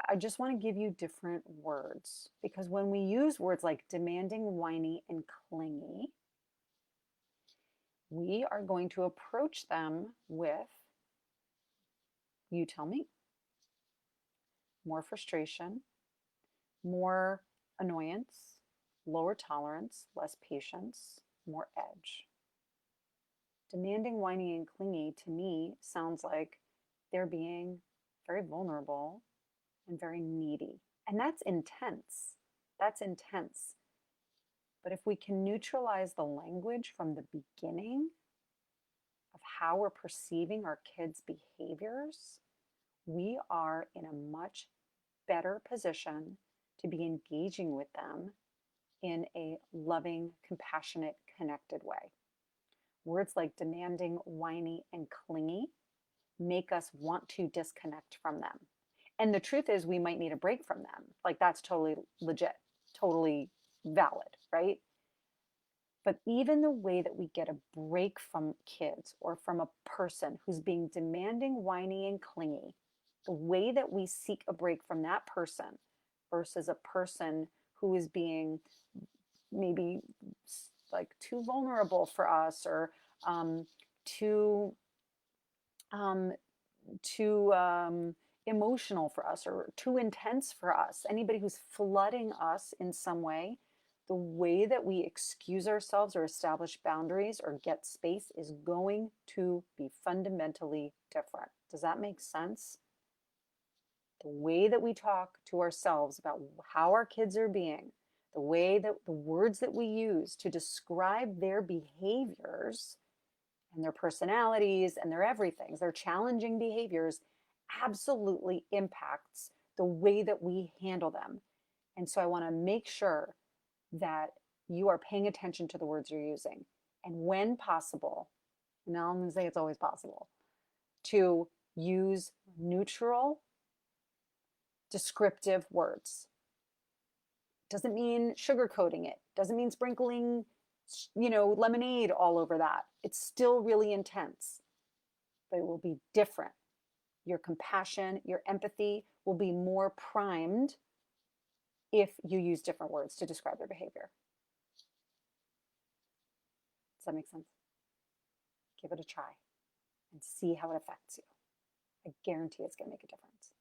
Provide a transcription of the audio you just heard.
I just want to give you different words because when we use words like demanding, whiny, and clingy, we are going to approach them with, you tell me, more frustration, more annoyance, lower tolerance, less patience, more edge. Demanding, whiny, and clingy to me sounds like they're being very vulnerable and very needy. And that's intense. That's intense. But if we can neutralize the language from the beginning of how we're perceiving our kids' behaviors, we are in a much better position to be engaging with them in a loving, compassionate, connected way. Words like demanding, whiny, and clingy make us want to disconnect from them. And the truth is, we might need a break from them. Like, that's totally legit, totally valid, right? But even the way that we get a break from kids or from a person who's being demanding, whiny, and clingy, the way that we seek a break from that person versus a person who is being maybe like too vulnerable for us or too um, too emotional for us or too intense for us, anybody who's flooding us in some way, the way that we excuse ourselves or establish boundaries or get space is going to be fundamentally different. Does that make sense? The way that we talk to ourselves about how our kids are being, the way that the words that we use to describe their behaviors and their personalities and their everything, their challenging behaviors, absolutely impacts the way that we handle them. And so I want to make sure that you are paying attention to the words you're using. And when possible, and now I'm going to say it's always possible, to use neutral, descriptive words. Doesn't mean sugarcoating it, doesn't mean sprinkling, lemonade all over that. It's still really intense, but it will be different. Your compassion, your empathy will be more primed if you use different words to describe their behavior. Does that make sense? Give it a try and see how it affects you. I guarantee it's going to make a difference.